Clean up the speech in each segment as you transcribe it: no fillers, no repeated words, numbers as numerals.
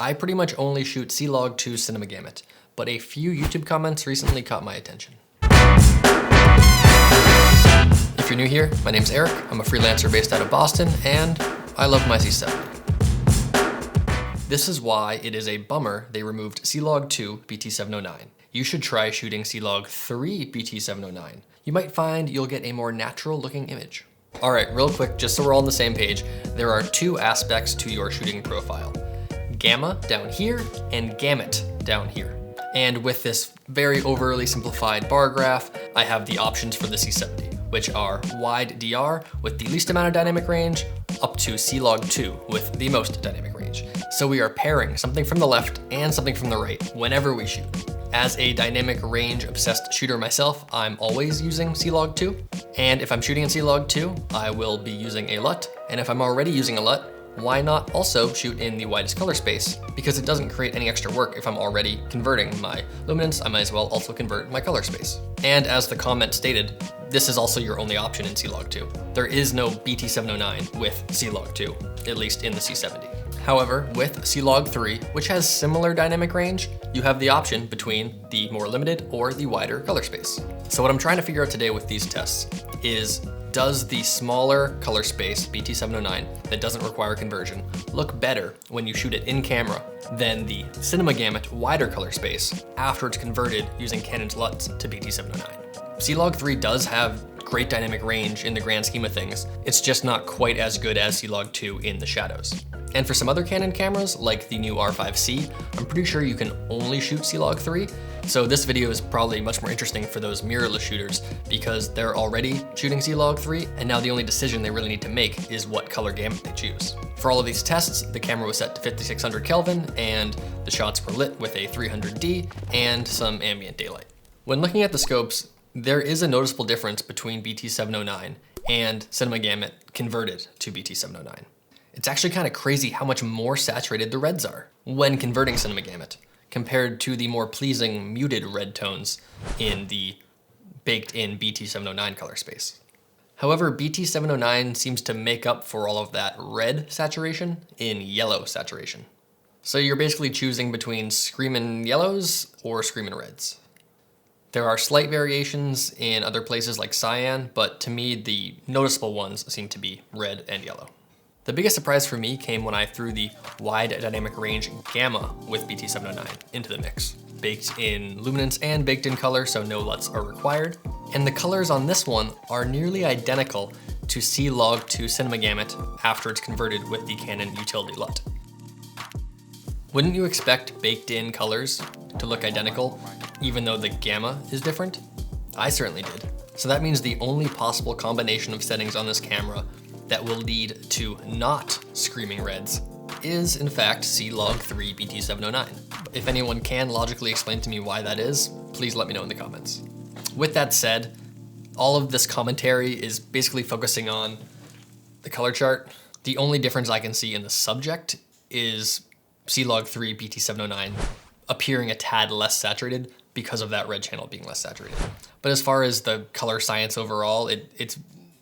I pretty much only shoot C-Log2 Cinema Gamut, but a few YouTube comments recently caught my attention. If you're new here, my name's Eric. I'm a freelancer based out of Boston, and I love my C70. This is why it is a bummer they removed C-Log2 BT709. You should try shooting C-Log3 BT709. You might find you'll get a more natural looking image. All right, real quick, just so we're all on the same page, there are two aspects to your shooting profile. Gamma down here and Gamut down here. And with this very overly simplified bar graph, I have the options for the C70, which are wide DR with the least amount of dynamic range up to C-Log2 with the most dynamic range. So we are pairing something from the left and something from the right whenever we shoot. As a dynamic range obsessed shooter myself, I'm always using C-Log2. And if I'm shooting in C-Log2, I will be using a LUT. And if I'm already using a LUT, why not also shoot in the widest color space? Because it doesn't create any extra work if I'm already converting my luminance, I might as well also convert my color space. And as the comment stated, this is also your only option in C-Log2. There is no BT709 with C-Log2, at least in the C70. However, with C-Log3, which has similar dynamic range, you have the option between the more limited or the wider color space. So what I'm trying to figure out today with these tests is, does the smaller color space BT709 that doesn't require conversion look better when you shoot it in camera than the Cinema Gamut wider color space after it's converted using Canon's LUTs to BT709? C-Log3 does have great dynamic range in the grand scheme of things. It's just not quite as good as C-Log2 in the shadows. And for some other Canon cameras, like the new R5C, I'm pretty sure you can only shoot C-Log3. So this video is probably much more interesting for those mirrorless shooters because they're already shooting C-Log3, and now the only decision they really need to make is what color gamut they choose. For all of these tests, the camera was set to 5600 Kelvin, and the shots were lit with a 300D and some ambient daylight. When looking at the scopes, there is a noticeable difference between BT709 and Cinema Gamut converted to BT709. It's actually kind of crazy how much more saturated the reds are when converting Cinema Gamut compared to the more pleasing muted red tones in the baked-in BT709 color space. However, BT709 seems to make up for all of that red saturation in yellow saturation. So you're basically choosing between screamin' yellows or screamin' reds. There are slight variations in other places like cyan, but to me, the noticeable ones seem to be red and yellow. The biggest surprise for me came when I threw the wide dynamic range Gamma with BT709 into the mix. Baked in luminance and baked in color, so no LUTs are required. And the colors on this one are nearly identical to C-Log2 Cinema Gamut after it's converted with the Canon utility LUT. Wouldn't you expect baked in colors to look identical, even though the Gamma is different? I certainly did. So that means the only possible combination of settings on this camera that will lead to not screaming reds is in fact C-Log3 BT709. If anyone can logically explain to me why that is, please let me know in the comments. With that said, all of this commentary is basically focusing on the color chart. The only difference I can see in the subject is C-Log3 BT709 appearing a tad less saturated because of that red channel being less saturated. But as far as the color science overall, it's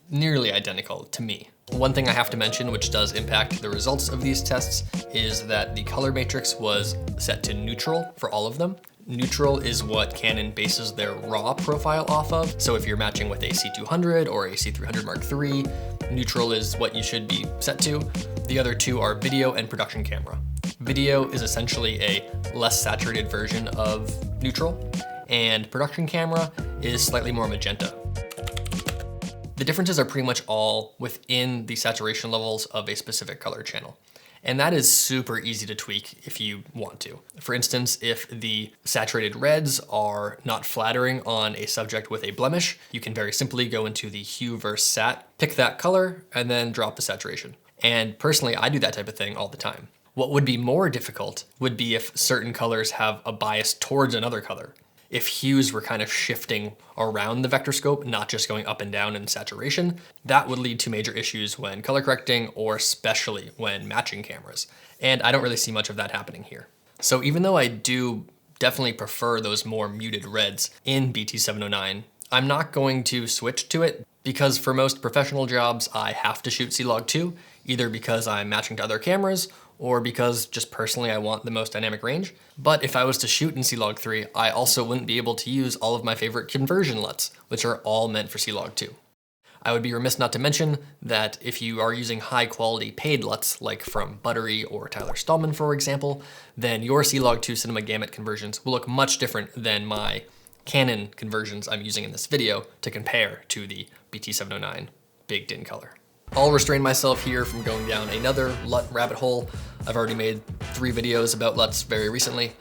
nearly identical to me. One thing I have to mention, which does impact the results of these tests, is that the color matrix was set to neutral for all of them. Neutral is what Canon bases their RAW profile off of. So if you're matching with a C200 or a C300 Mark III, neutral is what you should be set to. The other two are video and production camera. Video is essentially a less saturated version of neutral, and production camera is slightly more magenta. The differences are pretty much all within the saturation levels of a specific color channel. And that is super easy to tweak if you want to. For instance, if the saturated reds are not flattering on a subject with a blemish, you can very simply go into the hue versus sat, pick that color, and then drop the saturation. And personally, I do that type of thing all the time. What would be more difficult would be if certain colors have a bias towards another color. If hues were kind of shifting around the vector scope, not just going up and down in saturation, that would lead to major issues when color correcting or especially when matching cameras. And I don't really see much of that happening here. So even though I do definitely prefer those more muted reds in BT709, I'm not going to switch to it because for most professional jobs, I have to shoot C-Log2, either because I'm matching to other cameras or because just personally I want the most dynamic range. But if I was to shoot in C-Log3, I also wouldn't be able to use all of my favorite conversion LUTs, which are all meant for C-Log2. I would be remiss not to mention that if you are using high quality paid LUTs, like from Buttery or Tyler Stallman, for example, then your C-Log2 Cinema Gamut conversions will look much different than my Canon conversions I'm using in this video to compare to the BT709 Big Din color. I'll restrain myself here from going down another LUT rabbit hole. I've already made 3 videos about LUTs very recently,